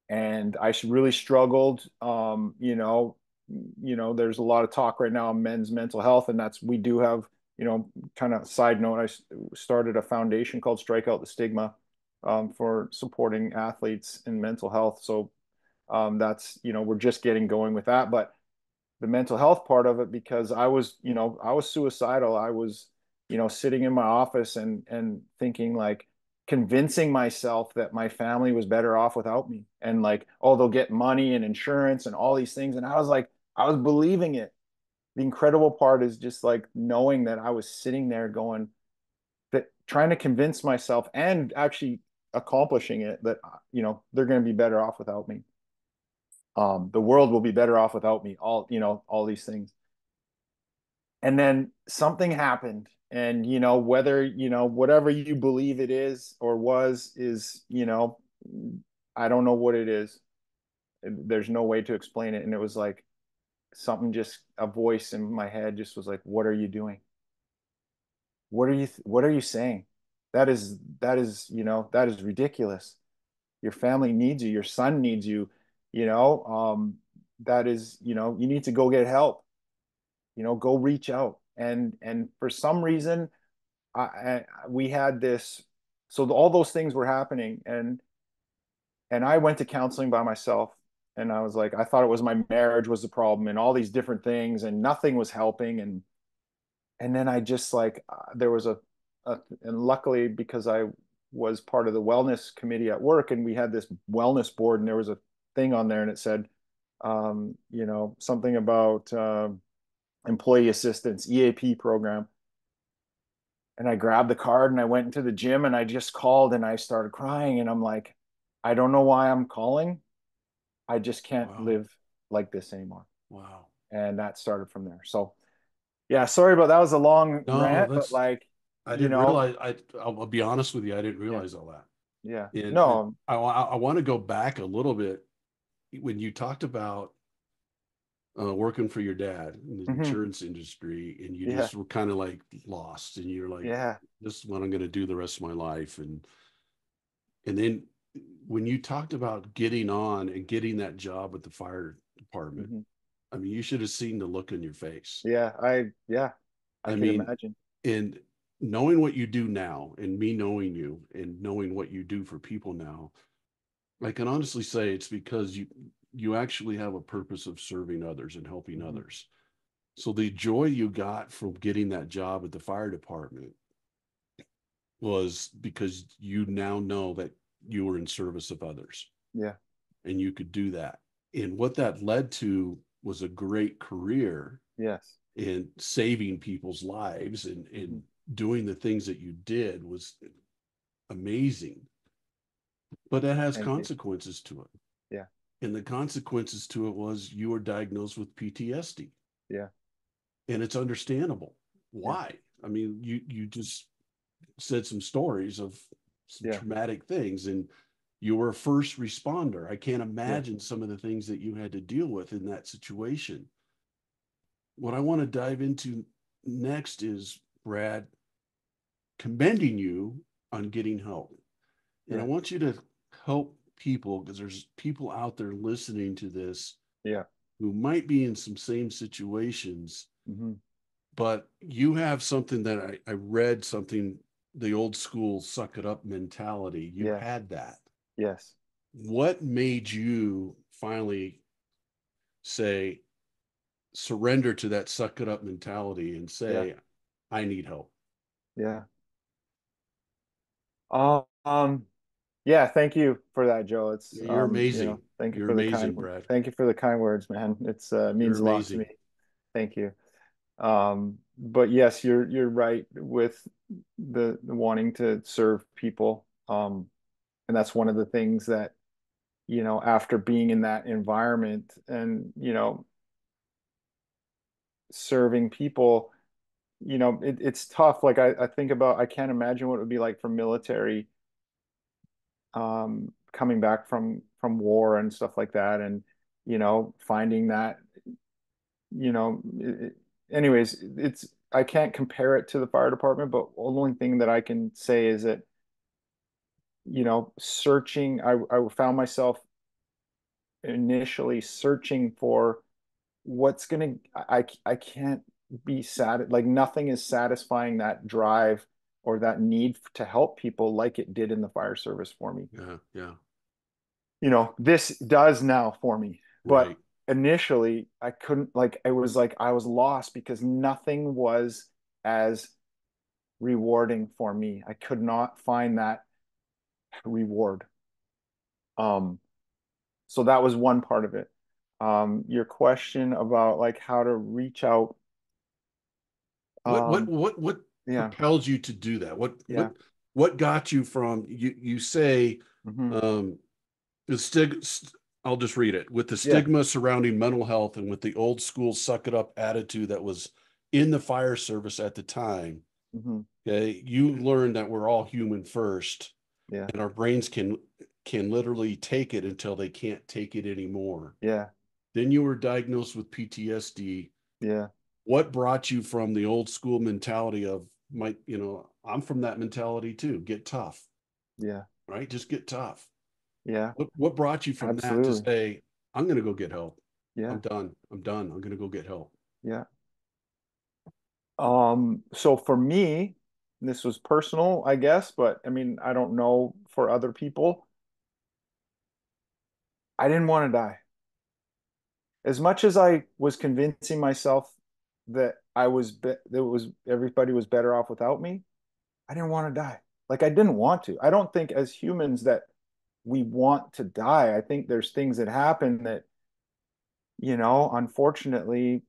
and I really struggled. There's a lot of talk right now on men's mental health, and we do have, kind of side note, I started a foundation called Strike Out the Stigma, for supporting athletes in mental health. So that's, we're just getting going with that. But the mental health part of it, because I was suicidal. I was, sitting in my office and thinking, like, convincing myself that my family was better off without me, and like, oh, they'll get money and insurance and all these things. And I was like, I was believing it. The incredible part is just like knowing that I was sitting there going, that trying to convince myself and actually accomplishing it, that, they're going to be better off without me. The world will be better off without me, all these things. And then something happened, and, whether, whatever you believe it is or was, is, I don't know what it is. There's no way to explain it. And it was like something, just a voice in my head just was like, what are you doing? What are you saying? That is ridiculous. Your family needs you. Your son needs you. You know, that is, you need to go get help. Go reach out. And for some reason, we had this. So all those things were happening, and I went to counseling by myself, and I was like, I thought it was my marriage was the problem, and all these different things, and nothing was helping. And then I just like, there was and luckily, because I was part of the wellness committee at work, and we had this wellness board, and there was a thing on there, and it said, something about employee assistance EAP program. And I grabbed the card and I went into the gym and I just called and I started crying. And I'm like, I don't know why I'm calling. I just can't Wow. live like this anymore. Wow. And that started from there. So yeah, sorry about that was a long No, rant, but that's, like, I you didn't know, realize, I'll be honest with you, I didn't yeah, realize all that. yeah. And No. I want to go back a little bit when you talked about working for your dad in the Hmm. insurance industry, and you Yeah, just were kind of like lost, and you're like, yeah. this is what I'm going to do the rest of my life. And then when you talked about getting on and getting that job at the fire department, Hmm. I mean, you should have seen the look in your face. Yeah, I I can mean, imagine. and knowing what you do now, and me knowing you and knowing what you do for people now, I can honestly say it's because you actually have a purpose of serving others and helping Hmm. others. So the joy you got from getting that job at the fire department was because you now know that you were in service of others Yeah. and you could do that. And what that led to was a great career Yes. in saving people's lives, and Hmm. doing the things that you did was amazing. But that has Thank you. consequences to it. Yeah. And the consequences to it was you were diagnosed with PTSD. Yeah. And it's understandable. Yeah. Why? I mean, you just said some stories of some Yeah. traumatic things, and you were a first responder. I can't Yeah. imagine some of the things that you had to deal with in that situation. What I want to dive into next is, Brad, commending you on getting help. And I Yeah. want you to help people, because there's people out there listening to this Yeah. who might be in some same situations, Hmm. but you have something that I read something, the old school suck it up mentality. You Yeah. had that. Yes. What made you finally say, surrender to that suck it up mentality and Yeah. say, I need help? Yeah. Um, yeah, thank you for that, Joe. It's You're amazing. thank you You're for the amazing, Brad. kind words, man. It's You're means a lot to me. amazing. Thank you. But yes, you're right with the wanting to serve people. And that's one of the things that, after being in that environment and, serving people, it's tough. Like I think about, I can't imagine what it would be like for military, coming back from war and stuff like that, and finding that, anyways, I can't compare it to the fire department, but the only thing that I can say is that, searching, I found myself initially searching for what's gonna, I can't be sad, like nothing is satisfying that drive or that need to help people like it did in the fire service for me. Yeah, yeah, This does now for me, but right. initially I couldn't, like it was like I was lost because nothing was as rewarding for me. I could not find that reward. um so that was one part of it. Your question about like how to reach out. What um what what yeah. propelled you to do that? Yeah. What got you from you say Hmm. um the stig I'll just read it. With the Yeah. stigma surrounding mental health and with the old school suck it up attitude that was in the fire service at the time, Hmm. okay, you learned that we're all human first, Yeah. and our brains can literally take it until they can't take it anymore. Yeah. Then you were diagnosed with PTSD. Yeah. What brought you from the old school mentality of I'm from that mentality too, get tough, Yeah. right? Just get tough. Yeah. What brought you from that to Absolutely. say, I'm going to go get help? Yeah. I'm done. I'm done. I'm going to go get help. Yeah. So for me, this was personal, I guess, but I mean, I don't know for other people. I didn't want to die. As much as I was convincing myself that that was everybody was better off without me, I didn't want to die. Like I didn't want to. I don't think as humans that we want to die. I think there's things that happen that, unfortunately,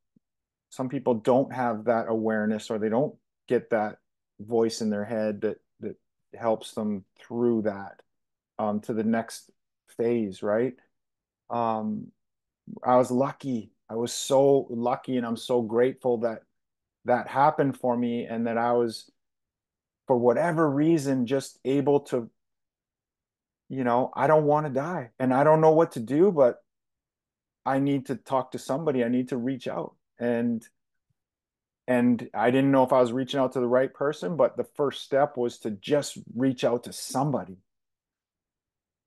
some people don't have that awareness or they don't get that voice in their head that helps them through that, to the next phase, right? Um, I was lucky. I was so lucky, and I'm so grateful that that happened for me, and that I was, for whatever reason, just able to, I don't want to die, and I don't know what to do, but I need to talk to somebody. I need to reach out, and I didn't know if I was reaching out to the right person, but the first step was to just reach out to somebody.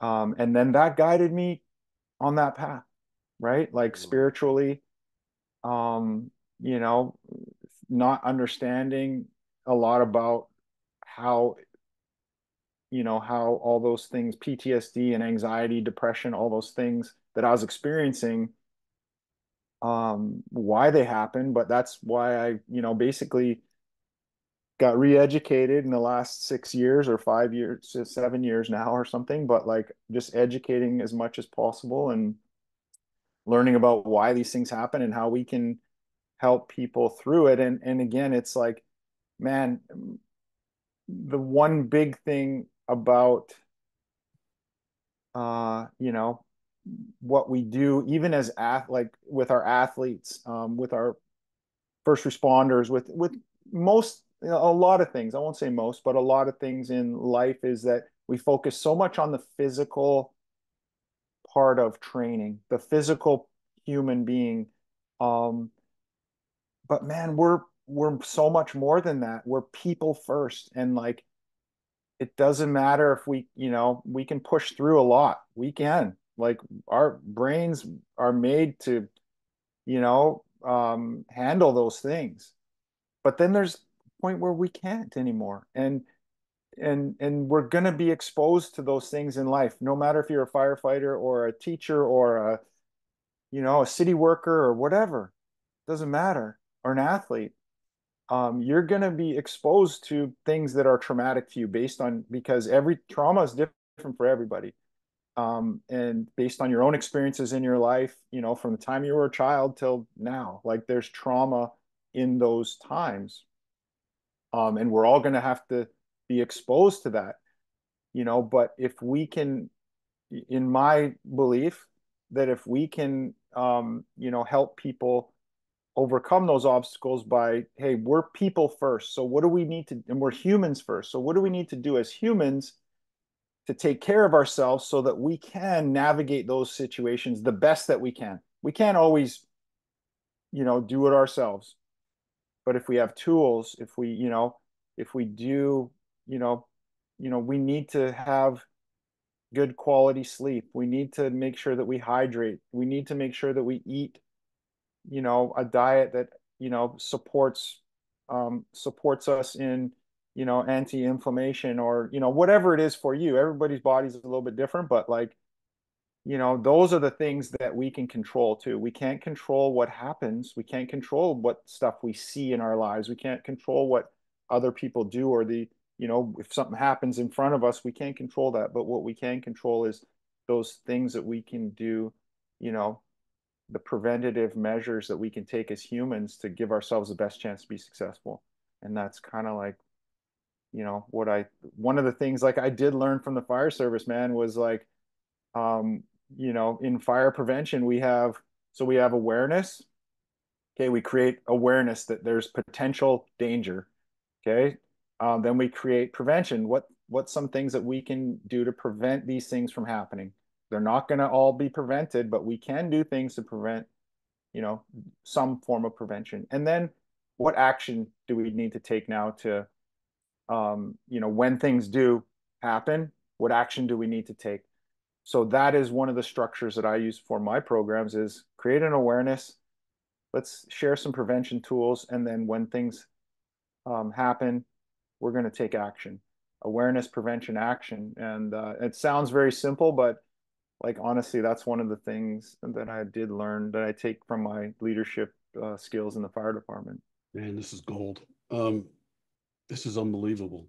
And then that guided me on that path, right? Like spiritually, um, you know, not understanding a lot about how, how all those things, PTSD and anxiety, depression, all those things that I was experiencing, why they happen. But that's why I, basically got re-educated in the last 6 years or 5 years, 7 years now or something, but like just educating as much as possible and learning about why these things happen and how we can help people through it. And again, it's like, man, the one big thing about you know, what we do, even as like with our athletes, with our first responders, with most, you know, a lot of things. I won't say most, but a lot of things in life is that we focus so much on the physical part of training, the physical human being. Um, but man, we're so much more than that. We're people first, and like it doesn't matter if we, you know, we can push through a lot. We can. Like our brains are made to, you know, handle those things. But then there's a point where we can't anymore. And we're going to be exposed to those things in life, no matter if you're a firefighter or a teacher or a, you know, a city worker or whatever. Doesn't matter. Or an athlete. You're going to be exposed to things that are traumatic to you based on, because every trauma is different for everybody. And based on your own experiences in your life, you know, from the time you were a child till now, like there's trauma in those times. And we're all going to have to be exposed to that, you know. But if we can, in my belief, that if we can, you know, help people overcome those obstacles by, hey, we're people first. So what do we need to, and we're humans first. So what do we need to do as humans to take care of ourselves so that we can navigate those situations the best that we can? We can't always, you know, do it ourselves. But if we have tools, if we, you know, if we do, you know, we need to have good quality sleep. We need to make sure that we hydrate. We need to make sure that we eat, you know, a diet that, you know, supports us in, you know, anti-inflammation, or, you know, whatever it is for you. Everybody's body's a little bit different, but like, you know, those are the things that we can control too. We can't control what happens. We can't control what stuff we see in our lives. We can't control what other people do, or the, you know, if something happens in front of us, we can't control that. But what we can control is those things that we can do, you know, the preventative measures that we can take as humans to give ourselves the best chance to be successful. And that's kind of like, you know, one of the things like I did learn from the fire service, man, was like, um, you know, in fire prevention, we have awareness. Okay. We create awareness that there's potential danger. Okay. Then we create prevention. What's some things that we can do to prevent these things from happening? They're not going to all be prevented, but we can do things to prevent, you know, some form of prevention. And then what action do we need to take now to, you know, when things do happen, what action do we need to take? So that is one of the structures that I use for my programs, is create an awareness. Let's share some prevention tools. And then when things happen, we're going to take action. Awareness, prevention, action. And it sounds very simple, but like honestly, that's one of the things that I did learn, that I take from my leadership skills in the fire department. Man, this is gold. This is unbelievable.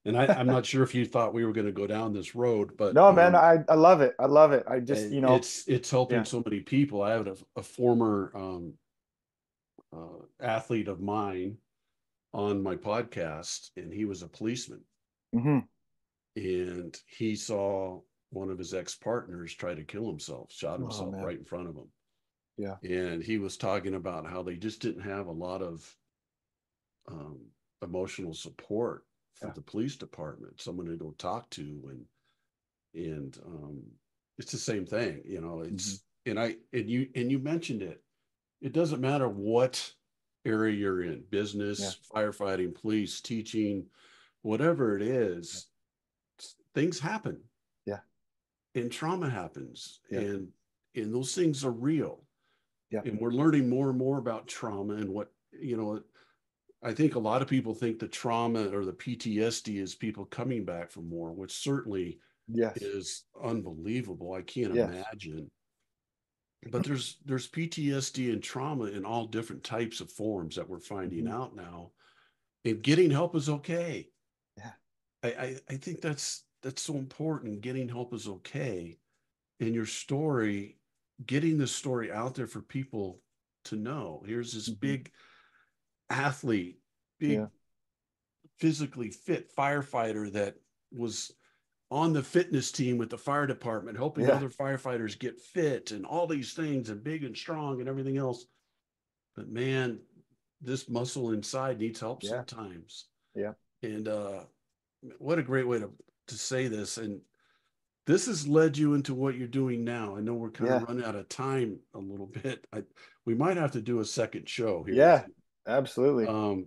And I'm not sure if you thought we were going to go down this road, but No, man, I love it. I love it. I just, you know, it's helping yeah. so many people. I have a former athlete of mine on my podcast, and he was a policeman, Hmm. and he saw one of his ex-partners try to kill himself, shot Oh himself man. right in front of him. Yeah. And he was talking about how they just didn't have a lot of um, emotional support for Yeah. the police department, someone to go talk to, and it's the same thing, you know. Hmm. It's and you mentioned it. It doesn't matter what area you're in, Yeah. business, firefighting, police, teaching, whatever it Yeah. is, things happen Yeah. and trauma happens, Yeah. and those things are real. Yeah. And we're learning more and more about trauma and what, you know, I think a lot of people think the trauma or the PTSD is people coming back from war, which certainly Yes. is unbelievable. I can't Yes. imagine. But there's PTSD and trauma in all different types of forms that we're finding Hmm. out now. And getting help is okay. Yeah. I think that's so important. Getting help is okay. And your story, getting the story out there for people to know. Here's this Hmm. big athlete, Yeah. big physically fit firefighter that was on the fitness team with the fire department, helping Yeah. other firefighters get fit and all these things and big and strong and everything else. But man, this muscle inside needs help Yeah. sometimes. Yeah. And what a great way to say this. And this has led you into what you're doing now. I know we're kind of Yeah. running out of time a little bit. We might have to do a second show here with Yeah. you. Absolutely.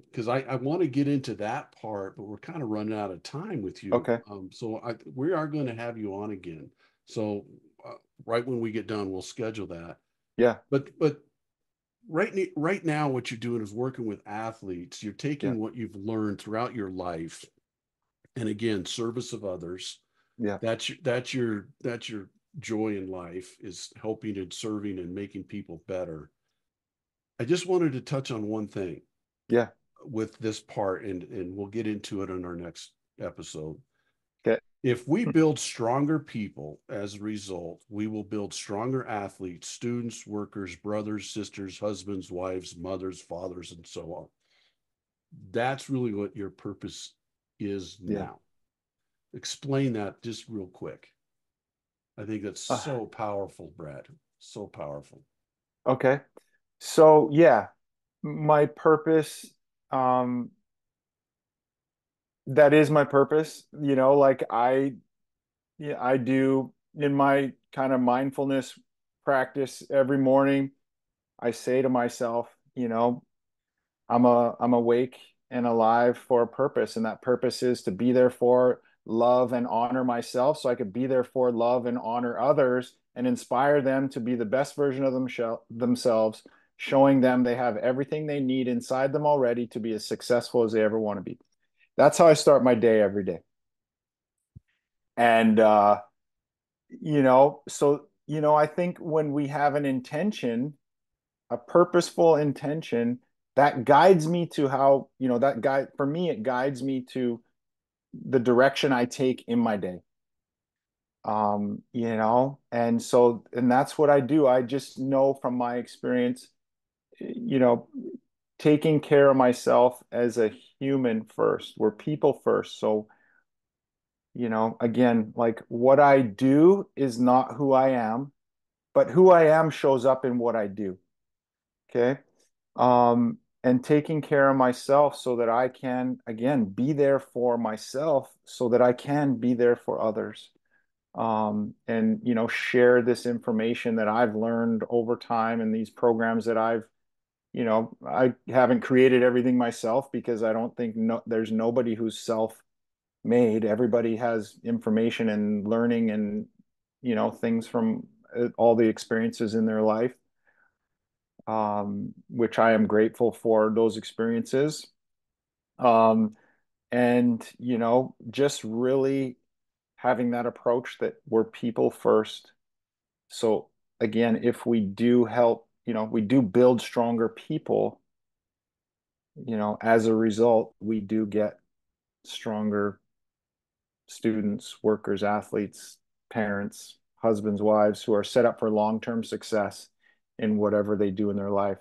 Because I want to get into that part, but we're kind of running out of time with you. Okay. We are going to have you on again. So right when we get done, we'll schedule that. Yeah. But right now, what you're doing is working with athletes. You're Yeah. taking what you've learned throughout your life, and again, service of others. Yeah. That's your joy in life, is helping and serving and making people better. I just wanted to touch on one thing Yeah. with this part, and we'll get into it in our next episode. Okay. If we build stronger people as a result, we will build stronger athletes, students, workers, brothers, sisters, husbands, wives, mothers, fathers, and so on. That's really what your purpose is Yeah. now. Explain that just real quick. I think that's Uh, so powerful, Brad. So powerful. okay. So yeah, my purpose, um, that is my purpose. Like yeah, I do in my kind of mindfulness practice every morning. I say to myself, I'm awake and alive for a purpose, and that purpose is to be there for, love, and honor myself, so I could be there for, love, and honor others, and inspire them to be the best version of themselves, showing them they have everything they need inside them already to be as successful as they ever want to be. That's how I start my day every day. And I think when we have an intention, a purposeful intention, that guides me to how, that guide for me, it guides me to the direction I take in my day. And that's what I do. I just know from my experience, you know, taking care of myself as a human first. We're people first. So, again, like what I do is not who I am, but who I am shows up in what I do. Okay. And taking care of myself so that I can, again, be there for myself so that I can be there for others. And, share this information that I've learned over time and these programs that I haven't created everything myself, because I don't think there's nobody who's self-made. Everybody has information and learning and, things from all the experiences in their life, which I am grateful for those experiences. Um, and, just really having that approach that we're people first. So again, if we do help, we do build stronger people, as a result, we do get stronger students, workers, athletes, parents, husbands, wives who are set up for long-term success in whatever they do in their life.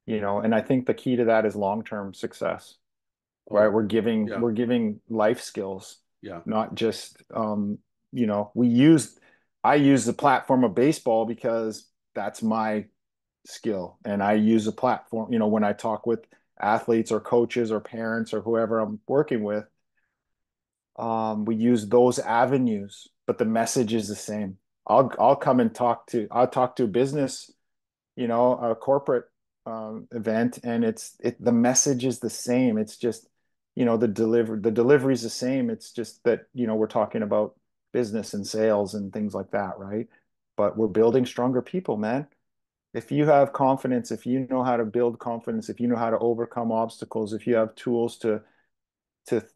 And I think the key to that is long-term success, right? Oh, yeah, We're giving life skills, yeah. not just we use I use the platform of baseball because that's my skill. And I use a platform, when I talk with athletes or coaches or parents or whoever I'm working with, we use those avenues, but the message is the same. I'll talk to a business, a corporate event, and the message is the same. It's just, the delivery is the same. It's just that, we're talking about business and sales and things like that, right? But we're building stronger people, man. If you have confidence, if you know how to build confidence, if you know how to overcome obstacles, if you have tools to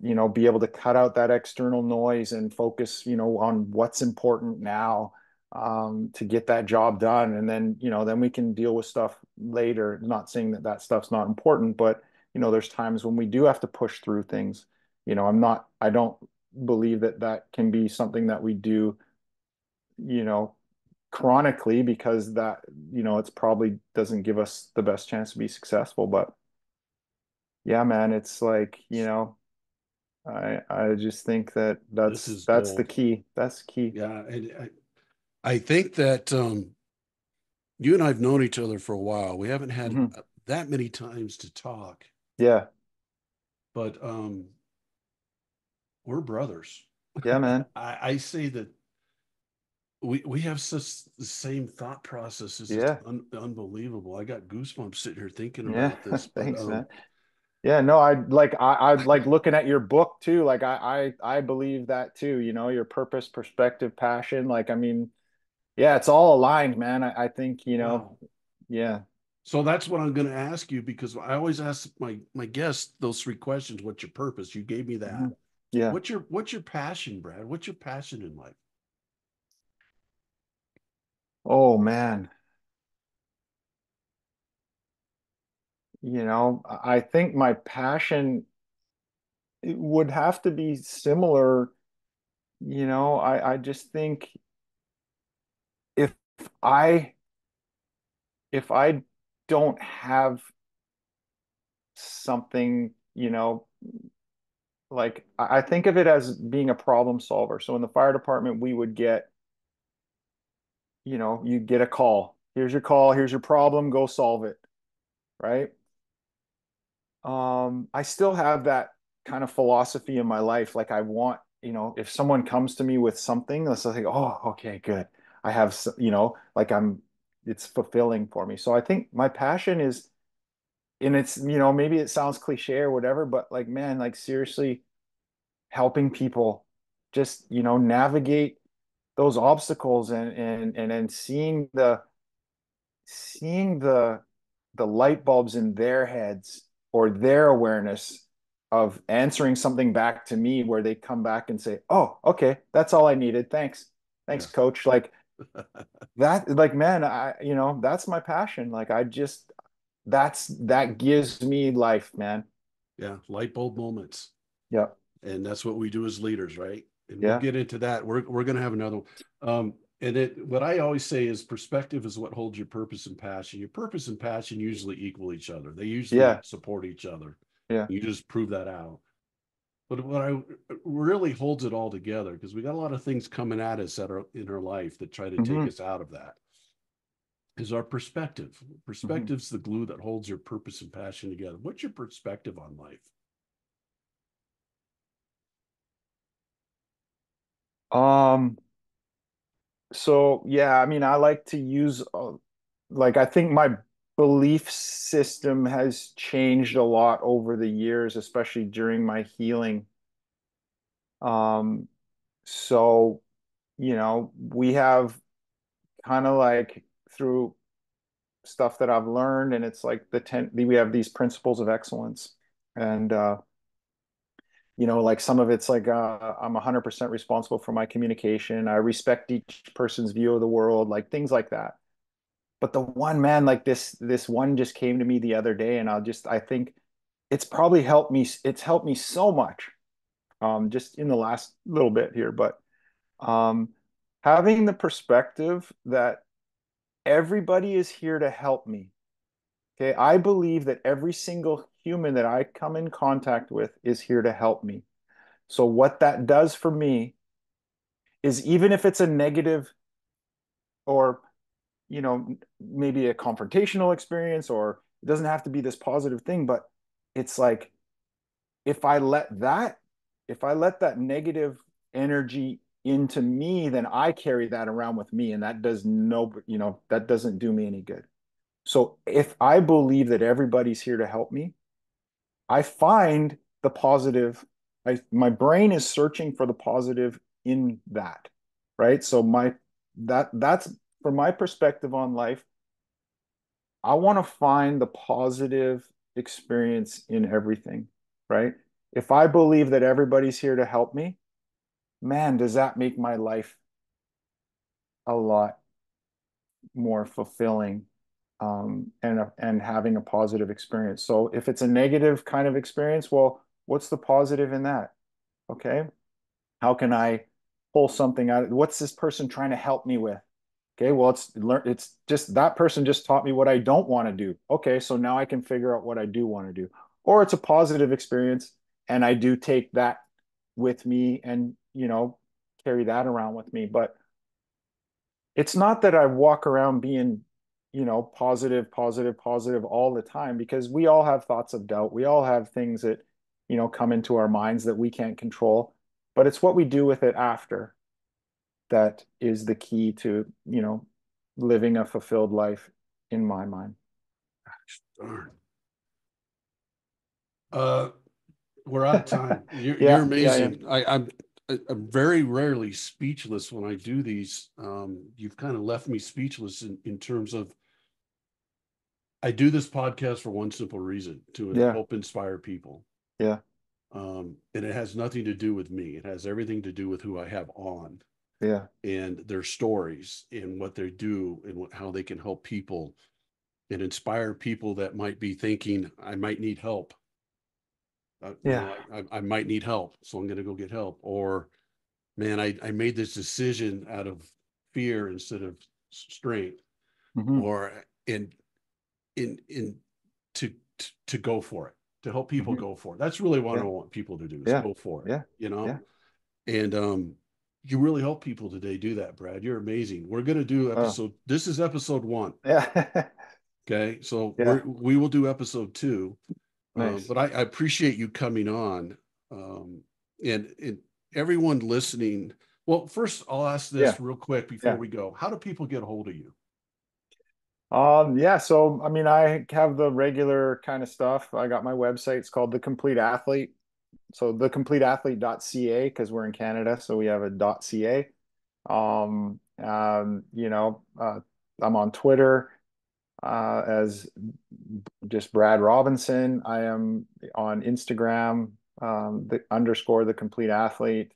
be able to cut out that external noise and focus on what's important now, to get that job done, and then we can deal with stuff later. Not saying that stuff's not important, but there's times when we do have to push through things. I don't believe that can be something that we do you know chronically, because that it's probably doesn't give us the best chance to be successful. But yeah, man, it's like, I just think that This is that's the gold. key. That's the key. Yeah, and I think that you and I've known each other for a while. We haven't had Hmm. that many times to talk, Yeah. but we're brothers. Yeah, man. I say that we have such the same thought processes. It's Yeah. unbelievable. I got goosebumps sitting here thinking Yeah. about this. But Thanks, man. Yeah, no, I like looking at your book too. Like I believe that too, your purpose, perspective, passion. Like, I mean, yeah, it's all aligned, man. I think, wow. yeah. So that's what I'm going to ask you because I always ask my guests those three questions. What's your purpose? You gave me that. Mhm. Yeah. What's your passion, Brad? What's your passion in life? Oh man. I think my passion would have to be similar. I just think if I if I don't have something, like I think of it as being a problem solver. So in the fire department, we would get, you get a call. Here's your call, here's your problem, go solve it, right? I still have that kind of philosophy in my life. Like I want, if someone comes to me with something, let's say, oh, okay, good. I have, like it's fulfilling for me. So I think my passion is, and it's, maybe it sounds cliche or whatever, but like, man, like seriously helping people just, navigate those obstacles and seeing the light bulbs in their heads or their awareness of answering something back to me where they come back and say, "Oh, okay, that's all I needed. Thanks. Thanks, Yeah. coach." Like that, like man, that's my passion. Like that gives me life, man. Yeah. Light bulb moments. Yeah. And that's what we do as leaders, right? And we'll Yeah. get into that. We're going to have another one. And what I always say is perspective is what holds your purpose and passion. Your purpose and passion usually equal each other. They usually Yeah. support each other. Yeah. You just prove that out. But what I really holds it all together because we got a lot of things coming at us in our life that try to take Hmm. us out of that is our perspective. Hmm. Perspective's the glue that holds your purpose and passion together. What's your perspective on life? Um, so yeah, I mean, I like to use like I think my belief system has changed a lot over the years, especially during my healing. Um, so, we have kind of like through stuff that I've learned, and it's like we have these principles of excellence. And like some of it's like I'm 100% responsible for my communication. I respect each person's view of the world, like things like that. But the one man, like this one just came to me the other day, and I think it's probably helped me. It's helped me so much, just in the last little bit here. But um, having the perspective that everybody is here to help me. Okay, I believe that every single human that I come in contact with is here to help me. So what that does for me is even if it's a negative or maybe a confrontational experience, or it doesn't have to be this positive thing, but it's like if I let that, if I let that negative energy into me, then I carry that around with me, and that does no, that doesn't do me any good. So if I believe that everybody's here to help me, I find the positive. My brain is searching for the positive in that, right? So that's from my perspective on life. I want to find the positive experience in everything, right? If I believe that everybody's here to help me, man, does that make my life a lot more fulfilling, and having a positive experience. So if it's a negative kind of experience, well, what's the positive in that? Okay, how can I pull something out? What's this person trying to help me with? Okay, well, it's just that person just taught me what I don't want to do. Okay, so now I can figure out what I do want to do. Or it's a positive experience and I do take that. with me and, carry that around with me. But it's not that I walk around being, positive, positive, positive all the time, because we all have thoughts of doubt. We all have things that, come into our minds that we can't control. But it's what we do with it after that is the key to, living a fulfilled life in my mind. Darn. Uh, we're out of time. You're Yeah, yeah, yeah. amazing. I'm very rarely speechless when I do these. You've kind of left me speechless in terms of I do this podcast for one simple reason, to Yeah, help inspire people. yeah, And it has nothing to do with me. It has everything to do with who I have on yeah, and their stories and what they do and how they can help people and inspire people that might be thinking, I might need help. yeah. I might need help, so I'm going to go get help. Or, man, I made this decision out of fear instead of strength. Hmm. Or in to go for it, to help people Hmm. go for it. That's really what I Yeah, want people to do, is yeah, go for it, yeah, yeah. And you really help people today do that, Brad. You're amazing. We're going to do Oh, this is episode 1. yeah. Okay, so Yeah, we will do episode 2. nice. But I appreciate you coming on, um, and everyone listening. Well, first I'll ask Yeah, this real quick before yeah. we go. How do people get a hold of you? Yeah, so I mean, I have the regular kind of stuff. I got my website. It's called The Complete Athlete. So thecompleteathlete.ca, because we're in Canada, so we have a .ca. Um, um, you know, uh, I'm on Twitter as just Brad Robinson. I am on Instagram, the underscore the complete athlete,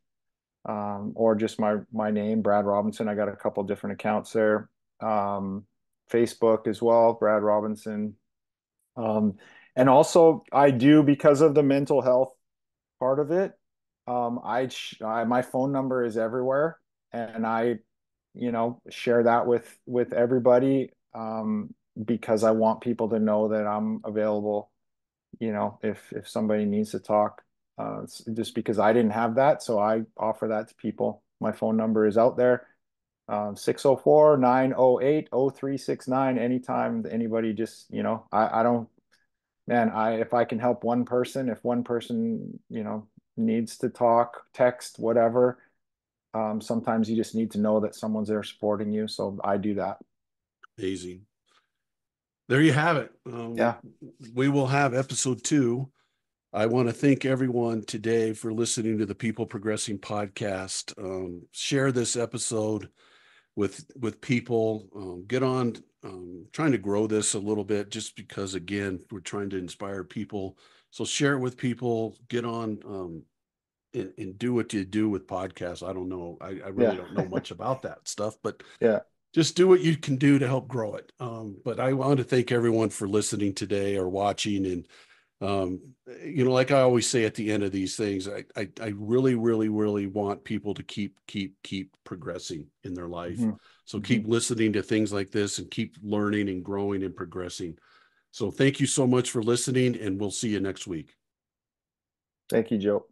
or just my name, Brad Robinson. I got a couple different accounts there. Um, Facebook as well, Brad Robinson. Um, and also I do, because of the mental health part of it. My phone number is everywhere, and I, share that with everybody, because I want people to know that I'm available. If somebody needs to talk, just because I didn't have that, so I offer that to people. My phone number is out there, 604-908-0369. Anytime anybody, just, I don't, man, if I can help one person, if one person, needs to talk, text, whatever, sometimes you just need to know that someone's there supporting you. So I do that. Amazing. There you have it. Yeah. We will have episode 2. I want to thank everyone today for listening to the People Progressing podcast. Share this episode with people. Get on, trying to grow this a little bit, just because, again, we're trying to inspire people. So share it with people. Get on, and do what you do with podcasts. I don't know. I really Yeah. don't know much about that stuff, but Yeah. just do what you can do to help grow it. But I want to thank everyone for listening today or watching. And um, like I always say at the end of these things, I really, really, really want people to keep progressing in their life. Hmm. So Hmm. keep listening to things like this and keep learning and growing and progressing. So thank you so much for listening, and we'll see you next week. Thank you, Joe.